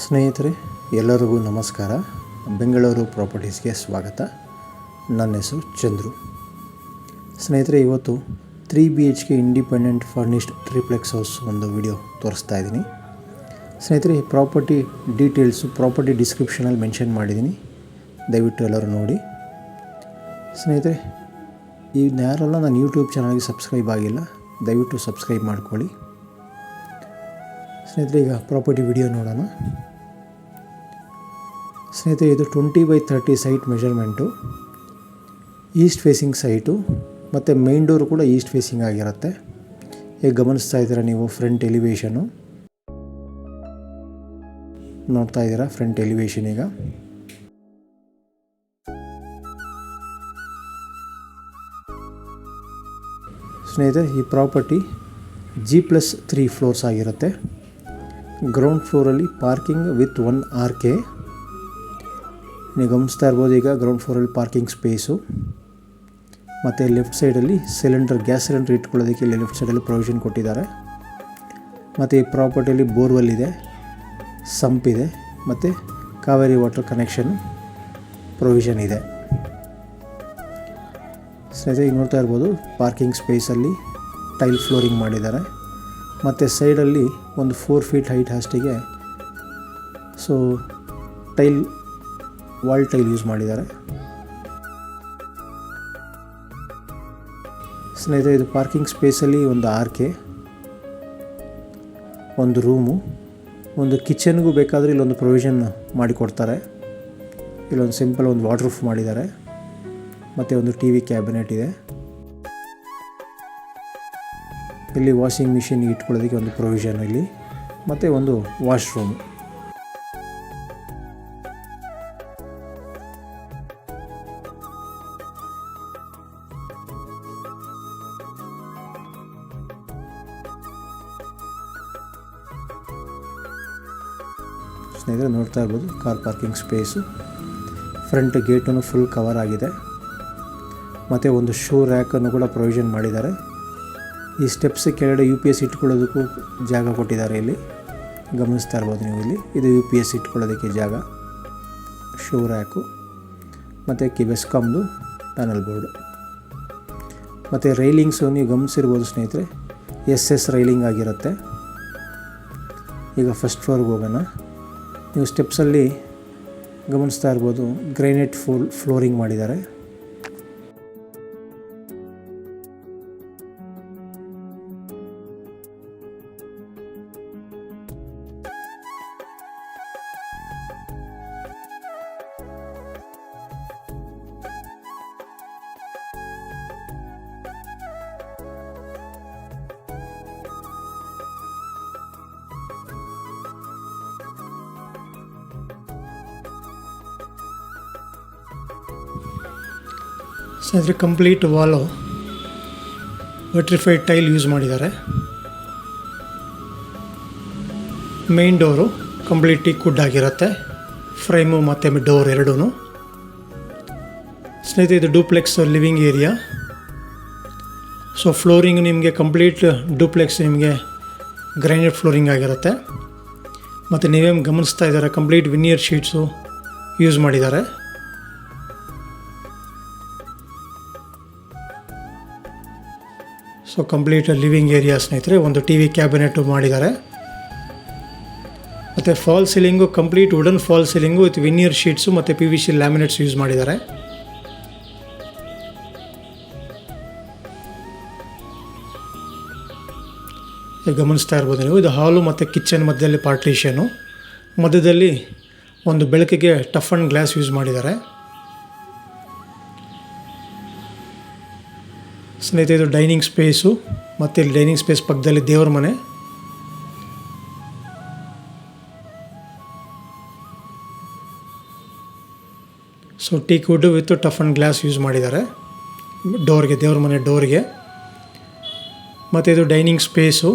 ಸ್ನೇಹಿತರೆ, ಎಲ್ಲರಿಗೂ ನಮಸ್ಕಾರ. ಬೆಂಗಳೂರು ಪ್ರಾಪರ್ಟೀಸ್ಗೆ ಸ್ವಾಗತ. ನನ್ನ ಹೆಸರು ಚಂದ್ರು. ಸ್ನೇಹಿತರೆ, ಇವತ್ತು 3 BHK independent furnished triplex house ಒಂದು ವಿಡಿಯೋ ತೋರಿಸ್ತಾ ಇದ್ದೀನಿ. ಸ್ನೇಹಿತರೆ, ಈ ಪ್ರಾಪರ್ಟಿ ಡೀಟೇಲ್ಸು ಪ್ರಾಪರ್ಟಿ ಡಿಸ್ಕ್ರಿಪ್ಷನಲ್ಲಿ ಮೆನ್ಷನ್ ಮಾಡಿದ್ದೀನಿ, ದಯವಿಟ್ಟು ಎಲ್ಲರೂ ನೋಡಿ. ಸ್ನೇಹಿತರೆ, ಯಾರೆಲ್ಲ ನನ್ನ ಯೂಟ್ಯೂಬ್ ಚಾನಲ್ಗೆ ಸಬ್ಸ್ಕ್ರೈಬ್ ಆಗಿಲ್ಲ, ದಯವಿಟ್ಟು ಸಬ್ಸ್ಕ್ರೈಬ್ ಮಾಡ್ಕೊಳ್ಳಿ. ಸ್ನೇಹಿತರೆ, ಈಗ ಪ್ರಾಪರ್ಟಿ ವಿಡಿಯೋ ನೋಡೋಣ. ಸ್ನೇಹಿತರೆ, ಇದು 20x30 site measurement, East facing site ಮತ್ತು ಮೇನ್ ಡೋರು ಕೂಡ ಈಸ್ಟ್ ಫೇಸಿಂಗ್ ಆಗಿರುತ್ತೆ. ಈಗ ಗಮನಿಸ್ತಾ ಇದ್ದೀರಾ ನೀವು, ಫ್ರಂಟ್ ಎಲಿವೇಷನು ನೋಡ್ತಾ ಇದ್ದೀರಾ. ಫ್ರಂಟ್ ಎಲಿವೇಷನ್ ಈಗ ಸ್ನೇಹಿತರೆ, ಈ ಪ್ರಾಪರ್ಟಿ G+3 ಫ್ಲೋರ್ಸ್ ಆಗಿರುತ್ತೆ. ಗ್ರೌಂಡ್ ಫ್ಲೋರಲ್ಲಿ ಪಾರ್ಕಿಂಗ್ ವಿತ್ 1 RK. ನೀವು ಗಮನಿಸ್ತಾ ಇರ್ಬೋದು, ಈಗ ಗ್ರೌಂಡ್ ಫ್ಲೋರಲ್ಲಿ ಪಾರ್ಕಿಂಗ್ ಸ್ಪೇಸು ಮತ್ತು ಲೆಫ್ಟ್ ಸೈಡಲ್ಲಿ ಗ್ಯಾಸ್ ಸಿಲಿಂಡರ್ ಇಟ್ಕೊಳ್ಳೋದಕ್ಕೆ ಇಲ್ಲಿ ಲೆಫ್ಟ್ ಸೈಡಲ್ಲಿ ಪ್ರೊವಿಷನ್ ಕೊಟ್ಟಿದ್ದಾರೆ. ಮತ್ತು ಈ ಪ್ರಾಪರ್ಟಿಯಲ್ಲಿ ಬೋರ್ವೆಲ್ ಇದೆ, ಸಂಪ್ ಇದೆ ಮತ್ತು ಕಾವೇರಿ ವಾಟರ್ ಕನೆಕ್ಷನ್ ಪ್ರೊವಿಷನ್ ಇದೆ. ಸ್ನೇಹಿತರೆ, ಈಗ ನೋಡ್ತಾ ಇರ್ಬೋದು, ಪಾರ್ಕಿಂಗ್ ಸ್ಪೇಸಲ್ಲಿ ಟೈಲ್ ಫ್ಲೋರಿಂಗ್ ಮಾಡಿದ್ದಾರೆ ಮತ್ತು ಸೈಡಲ್ಲಿ ಒಂದು 4 ಫೀಟ್ ಹೈಟ್ ಹಾಸ್ಟಿಗೆ ವಾಲ್ ಟೈಲ್ ಯೂಸ್ ಮಾಡಿದ್ದಾರೆ. ಸ್ನೇಹಿತರೆ, ಇದು ಪಾರ್ಕಿಂಗ್ ಸ್ಪೇಸಲ್ಲಿ ಒಂದು RK, ಒಂದು ರೂಮು, ಒಂದು ಕಿಚನ್ಗೂ ಬೇಕಾದರೆ ಇಲ್ಲೊಂದು ಪ್ರೊವಿಷನ್ ಮಾಡಿಕೊಡ್ತಾರೆ. ಇಲ್ಲೊಂದು ಸಿಂಪಲ್ ಒಂದು ವಾಟರ್ ಪ್ರೂಫ್ ಮಾಡಿದ್ದಾರೆ ಮತ್ತು ಒಂದು TV ಕ್ಯಾಬಿನೆಟ್ ಇದೆ. ಇಲ್ಲಿ ವಾಷಿಂಗ್ ಮಿಷಿನ್ ಇಟ್ಕೊಳ್ಳೋದಕ್ಕೆ ಒಂದು ಪ್ರೊವಿಷನ್ ಇಲ್ಲಿ ಮತ್ತು ಒಂದು ವಾಶ್ರೂಮ್. ಸ್ನೇಹಿತರೆ, ನೋಡ್ತಾ ಇರ್ಬೋದು, ಕಾರ್ ಪಾರ್ಕಿಂಗ್ ಸ್ಪೇಸು, ಫ್ರಂಟ್ ಗೇಟನ್ನು ಫುಲ್ ಕವರ್ ಆಗಿದೆ ಮತ್ತು ಒಂದು ಶೂ ರ್ಯಾಕನ್ನು ಕೂಡ ಪ್ರೊವಿಷನ್ ಮಾಡಿದ್ದಾರೆ. ಈ ಸ್ಟೆಪ್ಸ್ ಕೆಳಗಡೆ UPS ಇಟ್ಕೊಳ್ಳೋದಕ್ಕೂ ಜಾಗ ಕೊಟ್ಟಿದ್ದಾರೆ. ಇಲ್ಲಿ ಗಮನಿಸ್ತಾ ಇರ್ಬೋದು ನೀವು, ಇಲ್ಲಿ ಇದು UPS ಇಟ್ಕೊಳ್ಳೋದಕ್ಕೆ ಜಾಗ, ಶೂ ರ್ಯಾಕು ಮತ್ತು ಬೆಸ್ಕಾಮ್ದು ಪ್ಯಾನಲ್ ಬೋರ್ಡು ಮತ್ತು ರೈಲಿಂಗ್ಸು ನೀವು ಗಮನಿಸಿರ್ಬೋದು ಸ್ನೇಹಿತರೆ, SS ರೈಲಿಂಗ್ ಆಗಿರುತ್ತೆ. ಈಗ ಫಸ್ಟ್ ಫ್ಲೋರ್ಗೆ ಹೋಗೋಣ. ನೀವು ಸ್ಟೆಪ್ಸಲ್ಲಿ ಗಮನಿಸ್ತಾ ಇರ್ಬೋದು, ಗ್ರೈನೇಟ್ ಫ್ಲೋರಿಂಗ್ ಮಾಡಿದ್ದಾರೆ. ಸ್ನೇಹಿತರೆ, complete wall vitrified tile use ಮಾಡಿದ್ದಾರೆ. Main door complete teak wood ಆಗಿರುತ್ತೆ, ಫ್ರೇಮು ಮತ್ತು ಡೋರ್ ಎರಡೂ. ಸ್ನೇಹಿತರೆ, ಇದು ಡೂಪ್ಲೆಕ್ಸ್ ಲಿವಿಂಗ್ ಏರಿಯಾ. ಫ್ಲೋರಿಂಗ್ ನಿಮಗೆ ಕಂಪ್ಲೀಟ್ ಡೂಪ್ಲೆಕ್ಸ್ ನಿಮಗೆ ಗ್ರೈನೇಟ್ ಫ್ಲೋರಿಂಗ್ ಆಗಿರುತ್ತೆ. ಮತ್ತು ನೀವೇನು ಗಮನಿಸ್ತಾ ಇದ್ದಾರೆ, ಕಂಪ್ಲೀಟ್ ವಿನಿಯರ್ ಶೀಟ್ಸು ಯೂಸ್ ಮಾಡಿದ್ದಾರೆ. ಕಂಪ್ಲೀಟ್ ಲಿವಿಂಗ್ ಏರಿಯಾ ಸ್ನೇಹಿತರೆ. ಒಂದು TV ಕ್ಯಾಬಿನೆಟು ಮಾಡಿದ್ದಾರೆ ಮತ್ತು false ceiling complete wooden false ceiling with veneer sheets ಮತ್ತು PVC ಲ್ಯಾಮಿನೇಟ್ಸ್ ಯೂಸ್ ಮಾಡಿದ್ದಾರೆ. ಗಮನಿಸ್ತಾ ಇರ್ಬೋದು ನೀವು, ಇದು ಹಾಲು ಮತ್ತು ಕಿಚನ್ ಮಧ್ಯದಲ್ಲಿ ಪಾರ್ಟಿಷನು, ಮಧ್ಯದಲ್ಲಿ ಒಂದು ಬೆಳಕಿಗೆ ಟಫ್ ಆ್ಯಂಡ್ ಗ್ಲಾಸ್ ಯೂಸ್ ಮಾಡಿದ್ದಾರೆ. ಸ್ನೇಹಿತರೆ, ಇದು ಡೈನಿಂಗ್ ಸ್ಪೇಸು ಮತ್ತು ಇಲ್ಲಿ ಡೈನಿಂಗ್ ಸ್ಪೇಸ್ ಪಕ್ಕದಲ್ಲಿ ದೇವ್ರ ಮನೆ. Teak wood with tough and glass use ಮಾಡಿದ್ದಾರೆ ಡೋರ್ಗೆ, ದೇವ್ರ ಮನೆ ಡೋರ್ಗೆ. ಮತ್ತು ಇದು ಡೈನಿಂಗ್ ಸ್ಪೇಸು.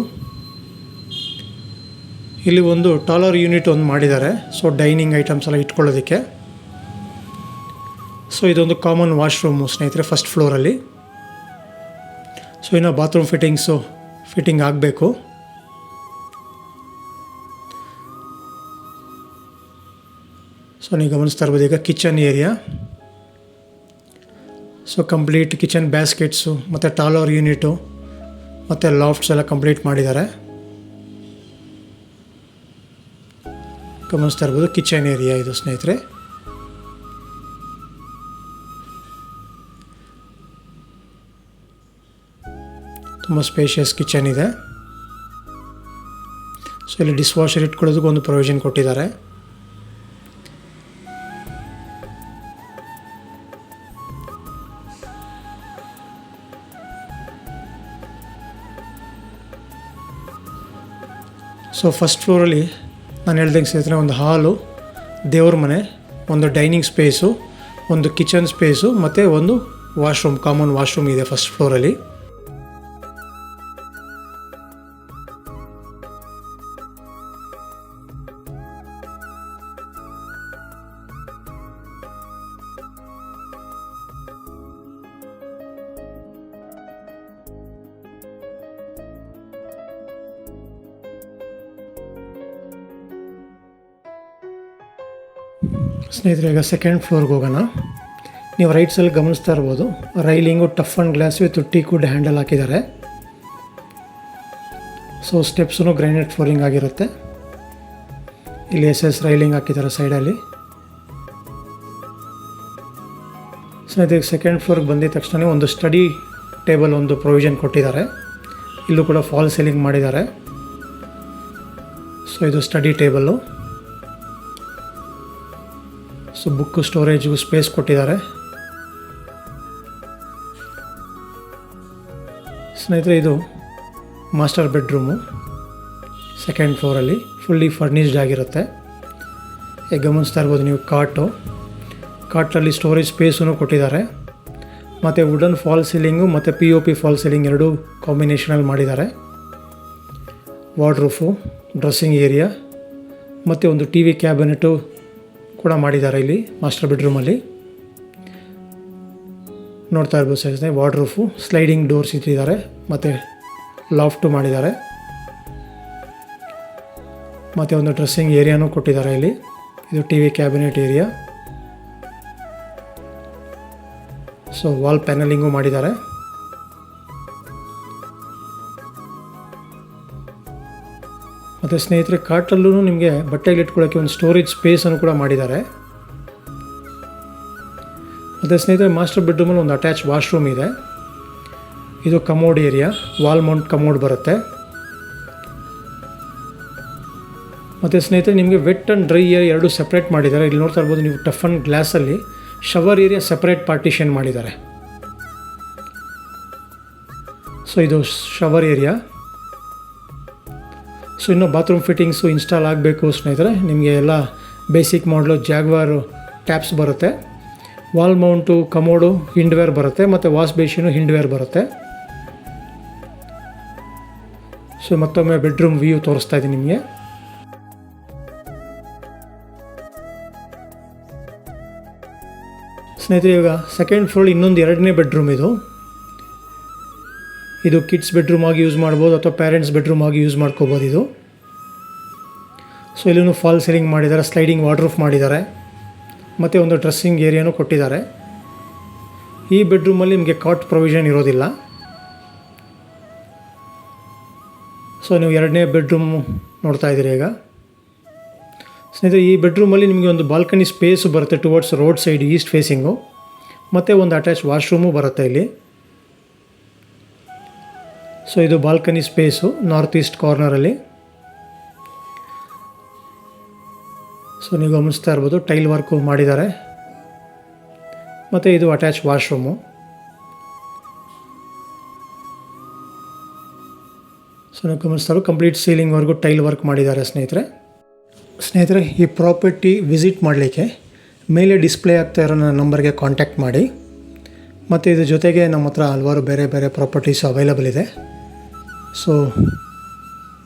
ಇಲ್ಲಿ ಒಂದು ಟಾಲರ್ ಯೂನಿಟ್ ಒಂದು ಮಾಡಿದ್ದಾರೆ, ಡೈನಿಂಗ್ ಐಟಮ್ಸ್ ಎಲ್ಲ ಇಟ್ಕೊಳ್ಳೋದಕ್ಕೆ. ಇದೊಂದು ಕಾಮನ್ ವಾಶ್ರೂಮು ಸ್ನೇಹಿತರೆ, ಫಸ್ಟ್ ಫ್ಲೋರಲ್ಲಿ. ಇನ್ನು ಬಾತ್ರೂಮ್ ಫಿಟ್ಟಿಂಗ್ ಆಗಬೇಕು. ಸೊ ನೀವು ಗಮನಿಸ್ತಾ ಇರ್ಬೋದು ಈಗ kitchen area. So complete kitchen baskets ಮತ್ತು ಟಾಲರ್ ಯೂನಿಟು ಮತ್ತು ಲಾಫ್ಟ್ಸ್ ಎಲ್ಲ ಕಂಪ್ಲೀಟ್ ಮಾಡಿದ್ದಾರೆ. ಗಮನಿಸ್ತಾ ಇರ್ಬೋದು ಕಿಚನ್ ಏರಿಯಾ ಇದು ಸ್ನೇಹಿತರೆ. ತುಂಬ ಸ್ಪೇಷಿಯಸ್ ಕಿಚನ್ ಇದೆ. ಸೊ ಇಲ್ಲಿ ಡಿಶ್ ವಾಷರ್ ಇಟ್ಕೊಳ್ಳೋದಕ್ಕೆ ಒಂದು ಪ್ರೊವಿಷನ್ ಕೊಟ್ಟಿದ್ದಾರೆ. ಸೊ ಫಸ್ಟ್ ಫ್ಲೋರಲ್ಲಿ ನಾನು ಹೇಳ್ದಂಗೆ ಸ್ನೇಹಿತರೆ ಒಂದು ಹಾಲು, ದೇವ್ರ ಮನೆ, ಒಂದು ಡೈನಿಂಗ್ ಸ್ಪೇಸು, ಒಂದು ಕಿಚನ್ ಸ್ಪೇಸು ಮತ್ತು ಒಂದು ವಾಶ್ರೂಮ್, ಕಾಮನ್ ವಾಶ್ರೂಮ್ ಇದೆ ಫಸ್ಟ್ ಫ್ಲೋರಲ್ಲಿ. ಸ್ನೇಹಿತರೆ ಈಗ ಸೆಕೆಂಡ್ ಫ್ಲೋರ್ಗೆ ಹೋಗೋಣ. ನೀವು ರೈಟ್ ಸೈಡ್ ಗಮನಿಸ್ತಾ ಇರ್ಬೋದು railing tough and glass with teakwood handle ಹಾಕಿದ್ದಾರೆ. ಸೊ ಸ್ಟೆಪ್ಸೂ ಗ್ರಾನೈಟ್ ಫ್ಲೋರಿಂಗ್ ಆಗಿರುತ್ತೆ. ಇಲ್ಲಿ SS ರೈಲಿಂಗ್ ಹಾಕಿದ್ದಾರೆ ಸೈಡಲ್ಲಿ. ಸ್ನೇಹಿತರೆ ಸೆಕೆಂಡ್ ಫ್ಲೋರ್ಗೆ ಬಂದಿದ ತಕ್ಷಣ ಒಂದು ಸ್ಟಡಿ ಟೇಬಲ್ ಒಂದು ಪ್ರೊವಿಷನ್ ಕೊಟ್ಟಿದ್ದಾರೆ. ಇಲ್ಲೂ ಕೂಡ ಫಾಲ್ ಸೀಲಿಂಗ್ ಮಾಡಿದ್ದಾರೆ. ಸೊ ಇದು ಸ್ಟಡಿ ಟೇಬಲ್ಲು. ಸೊ ಬುಕ್ ಸ್ಟೋರೇಜ್ಗೂ ಸ್ಪೇಸ್ ಕೊಟ್ಟಿದ್ದಾರೆ. ಸ್ನೇಹಿತರೆ ಇದು ಮಾಸ್ಟರ್ ಬೆಡ್ರೂಮು ಸೆಕೆಂಡ್ ಫ್ಲೋರಲ್ಲಿ ಫುಲ್ಲಿ ಫರ್ನಿಷ್ಡ್ ಆಗಿರುತ್ತೆ. ಈಗ ಗಮನಿಸ್ತಾ ಇರ್ಬೋದು ನೀವು ಕಾಟಲ್ಲಿ ಸ್ಟೋರೇಜ್ ಸ್ಪೇಸೂ ಕೊಟ್ಟಿದ್ದಾರೆ. ಮತ್ತು ವುಡನ್ ಫಾಲ್ ಸೀಲಿಂಗು ಮತ್ತು POP ಫಾಲ್ ಸೀಲಿಂಗ್ ಎರಡೂ ಕಾಂಬಿನೇಷನಲ್ಲಿ ಮಾಡಿದ್ದಾರೆ. ವಾರ್ಡ್ರೂಫು, ಡ್ರೆಸ್ಸಿಂಗ್ ಏರಿಯಾ ಮತ್ತು ಒಂದು TV ಕ್ಯಾಬಿನೆಟು ಕೂಡ ಮಾಡಿದ್ದಾರೆ ಇಲ್ಲಿ ಮಾಸ್ಟರ್ ಬೆಡ್ರೂಮಲ್ಲಿ. ನೋಡ್ತಾ ಇರ್ಬೋದು ಸೈಜ್ನ ವಾರ್ಡ್ರೂಫು, ಸ್ಲೈಡಿಂಗ್ ಡೋರ್ಸ್ ಇಟ್ಟಿದ್ದಾರೆ ಮತ್ತು ಲಾಫ್ಟು ಮಾಡಿದ್ದಾರೆ. ಮತ್ತು ಒಂದು ಡ್ರೆಸ್ಸಿಂಗ್ ಏರಿಯಾನೂ ಕೊಟ್ಟಿದ್ದಾರೆ ಇಲ್ಲಿ. ಇದು TV cabinet area. So wall panelling ಮಾಡಿದ್ದಾರೆ. ಮತ್ತು ಸ್ನೇಹಿತರೆ ಕಾಟಲ್ಲೂ ನಿಮಗೆ ಬಟ್ಟೆಗಳು ಇಟ್ಕೊಳ್ಳೋಕ್ಕೆ ಒಂದು ಸ್ಟೋರೇಜ್ ಸ್ಪೇಸನ್ನು ಕೂಡ ಮಾಡಿದ್ದಾರೆ. ಮತ್ತು ಸ್ನೇಹಿತರೆ ಮಾಸ್ಟರ್ ಬೆಡ್ರೂಮಲ್ಲಿ ಒಂದು ಅಟ್ಯಾಚ್ ವಾಶ್ರೂಮ್ ಇದೆ. ಇದು commode area, wall mount commode ಬರುತ್ತೆ. ಮತ್ತು ಸ್ನೇಹಿತರೆ ನಿಮಗೆ ವೆಟ್ ಆ್ಯಂಡ್ ಡ್ರೈ ಏರಿಯಾ ಎರಡು ಸಪ್ರೇಟ್ ಮಾಡಿದ್ದಾರೆ. ಇಲ್ಲಿ ನೋಡ್ತಾ ಇರ್ಬೋದು ನೀವು ಟಫ್ ಆ್ಯಂಡ್ ಗ್ಲಾಸಲ್ಲಿ ಶವರ್ ಏರಿಯಾ ಸಪ್ರೇಟ್ ಪಾರ್ಟಿಷನ್ ಮಾಡಿದ್ದಾರೆ. ಸೊ ಇದು ಶವರ್ ಏರಿಯಾ. ಸೊ ಇನ್ನು ಬಾತ್ರೂಮ್ ಫಿಟ್ಟಿಂಗ್ಸು ಇನ್ಸ್ಟಾಲ್ ಆಗಬೇಕು ಸ್ನೇಹಿತರೆ. ನಿಮಗೆ ಎಲ್ಲ ಬೇಸಿಕ್ ಮಾಡಲು ಜಾಗ್ವಾರು ಟ್ಯಾಪ್ಸ್ ಬರುತ್ತೆ. ವಾಲ್ ಮೌಂಟು ಕಮೋಡು ಹಿಂಡ್ವೇರ್ ಬರುತ್ತೆ ಮತ್ತು ವಾಶ್ ಬೇಸಿನು ಹಿಂಡ್ವೇರ್ ಬರುತ್ತೆ. ಸೊ ಮತ್ತೊಮ್ಮೆ ಬೆಡ್ರೂಮ್ ವ್ಯೂ ತೋರಿಸ್ತಾ ಇದ್ದೀನಿ ನಿಮಗೆ. ಸ್ನೇಹಿತರೆ ಇವಾಗ ಸೆಕೆಂಡ್ ಫ್ಲೋರ್ ಇನ್ನೊಂದು ಎರಡನೇ ಬೆಡ್ರೂಮ್ ಇದು ಕಿಡ್ಸ್ ಬೆಡ್ರೂಮ್ ಆಗಿ ಯೂಸ್ ಮಾಡ್ಬೋದು ಅಥವಾ ಪೇರೆಂಟ್ಸ್ ಬೆಡ್ರೂಮ್ ಆಗಿ ಯೂಸ್ ಮಾಡ್ಕೋಬೋದು ಇದು. ಸೊ ಇಲ್ಲೂ ಫಾಲ್ ಸೀಲಿಂಗ್ ಮಾಡಿದ್ದಾರೆ, ಸ್ಲೈಡಿಂಗ್ ವಾರ್ಡ್ರೂಫ್ ಮಾಡಿದ್ದಾರೆ ಮತ್ತು ಒಂದು ಡ್ರೆಸ್ಸಿಂಗ್ ಏರಿಯಾನೂ ಕೊಟ್ಟಿದ್ದಾರೆ. ಈ ಬೆಡ್ರೂಮಲ್ಲಿ ನಿಮಗೆ ಕಾಟ್ ಪ್ರೊವಿಷನ್ ಇರೋದಿಲ್ಲ. ಸೊ ನೀವು ಎರಡನೇ ಬೆಡ್ರೂಮ್ ನೋಡ್ತಾ ಇದ್ದೀರಿ ಈಗ. ಸ್ನೇಹಿತರೆ ಈ ಬೆಡ್ರೂಮಲ್ಲಿ ನಿಮಗೆ ಒಂದು ಬಾಲ್ಕನಿ ಸ್ಪೇಸು ಬರುತ್ತೆ towards road side east facing ಮತ್ತು ಒಂದು ಅಟ್ಯಾಚ್ ವಾಶ್ರೂಮು ಬರುತ್ತೆ ಇಲ್ಲಿ. ಸೊ ಇದು ಬಾಲ್ಕನಿ ಸ್ಪೇಸು ನಾರ್ತ್ ಈಸ್ಟ್ ಕಾರ್ನರಲ್ಲಿ. ಸೊ ನೀವು ಗಮನಿಸ್ತಾ ಇರ್ಬೋದು ಟೈಲ್ ವರ್ಕು ಮಾಡಿದ್ದಾರೆ ಮತ್ತು ಇದು ಅಟ್ಯಾಚ್ ವಾಶ್ರೂಮು. ಸೊ ನೀವು ಗಮನಿಸ್ತಾ ಇರೋ ಕಂಪ್ಲೀಟ್ ಸೀಲಿಂಗ್ವರೆಗೂ ಟೈಲ್ ವರ್ಕ್ ಮಾಡಿದ್ದಾರೆ ಸ್ನೇಹಿತರೆ ಈ ಪ್ರಾಪರ್ಟಿ ವಿಸಿಟ್ ಮಾಡಲಿಕ್ಕೆ ಮೇಲೆ ಡಿಸ್ಪ್ಲೇ ಆಗ್ತಾ ಇರೋ ನನ್ನ ನಂಬರ್ಗೆ ಕಾಂಟ್ಯಾಕ್ಟ್ ಮಾಡಿ. ಮತ್ತು ಇದ್ರ ಜೊತೆಗೆ ನಮ್ಮ ಹತ್ರ ಹಲವಾರು ಬೇರೆ ಬೇರೆ ಪ್ರಾಪರ್ಟೀಸ್ ಅವೈಲಬಲ್ ಇದೆ. ಸೊ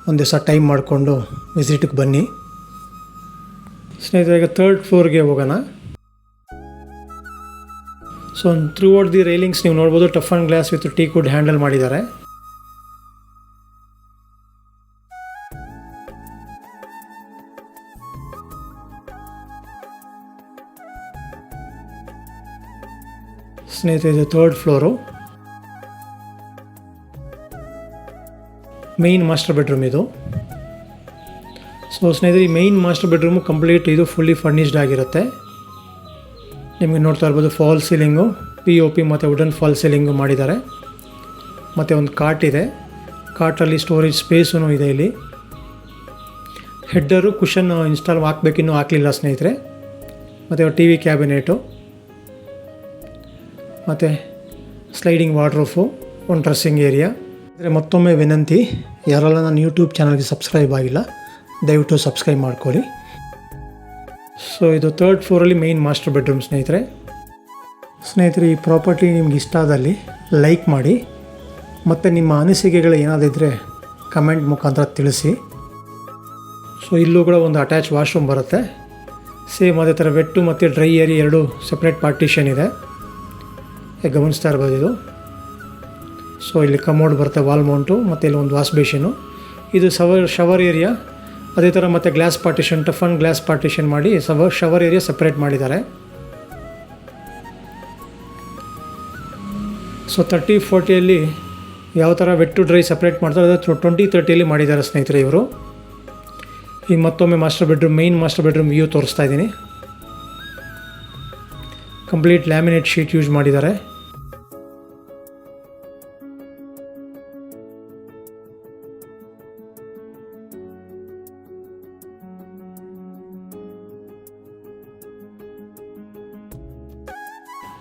ಒಂದು ದಿವಸ ಟೈಮ್ ಮಾಡಿಕೊಂಡು ವಿಸಿಟಿಗೆ ಬನ್ನಿ ಸ್ನೇಹಿತರೆ. ಈಗ ಥರ್ಡ್ ಫ್ಲೋರ್ಗೆ ಹೋಗೋಣ. So through out the railings ನೀವು ನೋಡ್ಬೋದು tough and glass with teakwood handle ಮಾಡಿದ್ದಾರೆ. ಸ್ನೇಹಿತರೆ ಇದು 3rd floor. Main master bedroom ಇದು. ಸೊ ಸ್ನೇಹಿತರೆ ಈ ಮೇಯ್ನ್ ಮಾಸ್ಟರ್ ಬೆಡ್ರೂಮು ಕಂಪ್ಲೀಟ್ ಇದು ಫುಲ್ಲಿ ಫರ್ನಿಷ್ಡ್ ಆಗಿರುತ್ತೆ. ನಿಮಗೆ ನೋಡ್ತಾ ಇರ್ಬೋದು ಫಾಲ್ ಸೀಲಿಂಗು, POP ಮತ್ತು ವುಡನ್ ಫಾಲ್ ಸೀಲಿಂಗು ಮಾಡಿದ್ದಾರೆ. ಮತ್ತು ಒಂದು ಕಾಟ್ ಇದೆ, ಕಾಟಲ್ಲಿ ಸ್ಟೋರೇಜ್ ಸ್ಪೇಸೂ ಇದೆ. ಇಲ್ಲಿ ಹೆಡ್ಡರು ಕುಷನ್ ಇನ್ಸ್ಟಾಲ್ ಹಾಕಬೇಕಿನ್ನೂ ಹಾಕಲಿಲ್ಲ ಸ್ನೇಹಿತರೆ. ಮತ್ತು TV ಕ್ಯಾಬಿನೆಟು ಮತ್ತು ಸ್ಲೈಡಿಂಗ್ ವಾರ್ಡ್ರೋಫು, ಒಂದು ಡ್ರೆಸ್ಸಿಂಗ್ ಏರಿಯಾ. ಅಂದರೆ ಮತ್ತೊಮ್ಮೆ ವಿನಂತಿ, ಯಾರೆಲ್ಲ ನನ್ನ ಯೂಟ್ಯೂಬ್ ಚಾನಲ್ಗೆ ಸಬ್ಸ್ಕ್ರೈಬ್ ಆಗಿಲ್ಲ ದಯವಿಟ್ಟು ಸಬ್ಸ್ಕ್ರೈಬ್ ಮಾಡ್ಕೊಳ್ಳಿ. ಸೊ ಇದು 3rd ಫ್ಲೋರಲ್ಲಿ ಮೇಯ್ನ್ ಮಾಸ್ಟರ್ ಬೆಡ್ರೂಮ್ ಸ್ನೇಹಿತರೆ. ಈ ಪ್ರಾಪರ್ಟಿ ನಿಮ್ಗೆ ಇಷ್ಟ ಆದಲ್ಲಿ ಲೈಕ್ ಮಾಡಿ, ಮತ್ತು ನಿಮ್ಮ ಅನಿಸಿಕೆಗಳು ಏನಾದಿದ್ದರೆ ಕಮೆಂಟ್ ಮುಖಾಂತರ ತಿಳಿಸಿ. ಸೊ ಇಲ್ಲೂ ಕೂಡ ಒಂದು ಅಟ್ಯಾಚ್ ವಾಶ್ರೂಮ್ ಬರುತ್ತೆ. ಸೇಮ್ ಅದೇ ಥರ ವೆಟ್ಟು ಮತ್ತು ಡ್ರೈ ಏರಿಯಾ 2 ಸಪ್ರೇಟ್ ಪಾರ್ಟಿಷನ್ ಇದೆ, ಗಮನಿಸ್ತಾ ಇರ್ಬೋದು ಇದು. ಸೊ ಇಲ್ಲಿ ಕಮೋಡ್ ಬರುತ್ತೆ, ವಾಲ್ ಮೌಂಟು, ಮತ್ತು ಇಲ್ಲಿ ಒಂದು ವಾಶ್ ಬೇಷನು. ಇದು ಶವರ್ ಏರಿಯಾ ಅದೇ ಥರ, ಮತ್ತು glass partition, toughen glass partition ಮಾಡಿ ಶವರ್ ಏರಿಯಾ ಸಪ್ರೇಟ್ ಮಾಡಿದ್ದಾರೆ. ಸೊ 30-40 ಯಾವ ಥರ ವೆಟ್ ಟು ಡ್ರೈ ಸಪ್ರೇಟ್ ಮಾಡ್ತಾರೆ ಅದು 20-30 ಮಾಡಿದ್ದಾರೆ ಸ್ನೇಹಿತರೆ ಇವರು. ಈ ಮತ್ತೊಮ್ಮೆ master bedroom, main master bedroom view ತೋರಿಸ್ತಾ ಇದ್ದೀನಿ. ಕಂಪ್ಲೀಟ್ ಲ್ಯಾಮಿನೇಟ್ ಶೀಟ್ ಯೂಸ್ ಮಾಡಿದ್ದಾರೆ.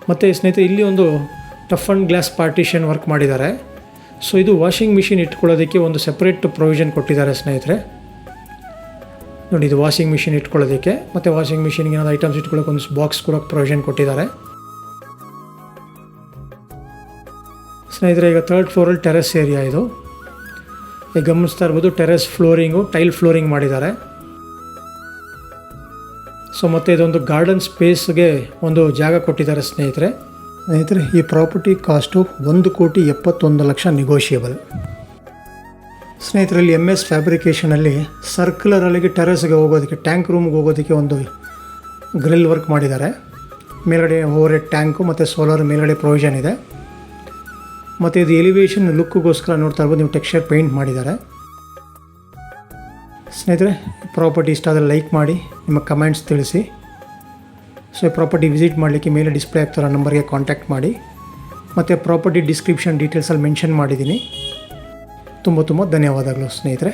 ಮತ್ತು ಸ್ನೇಹಿತರೆ ಇಲ್ಲಿ ಒಂದು tough and glass partition work ಮಾಡಿದ್ದಾರೆ. ಸೊ ಇದು ವಾಷಿಂಗ್ ಮಿಷಿನ್ ಇಟ್ಕೊಳ್ಳೋದಕ್ಕೆ ಒಂದು ಸಪ್ರೇಟ್ ಪ್ರೊವಿಷನ್ ಕೊಟ್ಟಿದ್ದಾರೆ ಸ್ನೇಹಿತರೆ. ನೋಡಿ, ಇದು ವಾಷಿಂಗ್ ಮಿಷಿನ್ ಇಟ್ಕೊಳ್ಳೋದಕ್ಕೆ, ಮತ್ತು ವಾಷಿಂಗ್ ಮಿಷಿನ್ಗೆ ಏನಾದ್ರು ಐಟಮ್ಸ್ ಇಟ್ಕೊಳ್ಳೋಕೆ ಒಂದು ಬಾಕ್ಸ್ ಕೂಡ ಪ್ರೊವಿಷನ್ ಕೊಟ್ಟಿದ್ದಾರೆ ಸ್ನೇಹಿತರೆ. ಈಗ 3rd ಫ್ಲೋರಲ್ಲಿ ಟೆರೆಸ್ ಏರಿಯಾ ಇದು. ಈಗ ಗಮನಿಸ್ತಾ ಇರ್ಬೋದು ಟೆರೆಸ್ ಫ್ಲೋರಿಂಗು, ಟೈಲ್ ಫ್ಲೋರಿಂಗ್ ಮಾಡಿದ್ದಾರೆ. ಸೊ ಮತ್ತು ಇದೊಂದು ಗಾರ್ಡನ್ ಸ್ಪೇಸ್ಗೆ ಒಂದು ಜಾಗ ಕೊಟ್ಟಿದ್ದಾರೆ ಸ್ನೇಹಿತರೆ. ಈ ಪ್ರಾಪರ್ಟಿ ಕಾಸ್ಟು 1,71,00,000 ನೆಗೋಷಿಯಬಲ್. ಸ್ನೇಹಿತರಲ್ಲಿ MS ಫ್ಯಾಬ್ರಿಕೇಷನಲ್ಲಿ ಸರ್ಕ್ಯುಲರಲ್ಲಿ ಟೆರೆಸ್ಗೆ ಹೋಗೋದಕ್ಕೆ, ಟ್ಯಾಂಕ್ ರೂಮ್ಗೆ ಹೋಗೋದಕ್ಕೆ ಒಂದು ಗ್ರಿಲ್ ವರ್ಕ್ ಮಾಡಿದ್ದಾರೆ. ಮೇಲ್ಗಡೆ ಓವರ್ ಹೆಡ್ ಟ್ಯಾಂಕು ಮತ್ತು ಸೋಲಾರ್ ಮೇಲ್ಗಡೆ ಪ್ರೊವಿಷನ್ ಇದೆ. ಮತ್ತು ಇದು ಎಲಿವೇಷನ್ ಲುಕ್ಗೋಸ್ಕರ ನೋಡ್ತಾ ಇರ್ಬೋದು ನೀವು ಟೆಕ್ಸ್ಚರ್ ಪೇಂಟ್ ಮಾಡಿದ್ದಾರೆ ಸ್ನೇಹಿತರೆ. ಪ್ರಾಪರ್ಟಿ ಇಷ್ಟ ಆದರೆ ಲೈಕ್ ಮಾಡಿ, ನಿಮ್ಮ ಕಮೆಂಟ್ಸ್ ತಿಳಿಸಿ. ಸೊ ಈ ಪ್ರಾಪರ್ಟಿ ವಿಸಿಟ್ ಮಾಡಲಿಕ್ಕೆ ಮೇಲೆ ಡಿಸ್ಪ್ಲೇ ಆಗ್ತಿರೋ ನಂಬರ್ಗೆ ಕಾಂಟ್ಯಾಕ್ಟ್ ಮಾಡಿ, ಮತ್ತು ಪ್ರಾಪರ್ಟಿ ಡಿಸ್ಕ್ರಿಪ್ಷನ್ ಡೀಟೇಲ್ಸಲ್ಲಿ ಮೆನ್ಷನ್ ಮಾಡಿದ್ದೀನಿ. ತುಂಬ ಧನ್ಯವಾದಗಳು ಸ್ನೇಹಿತರೆ.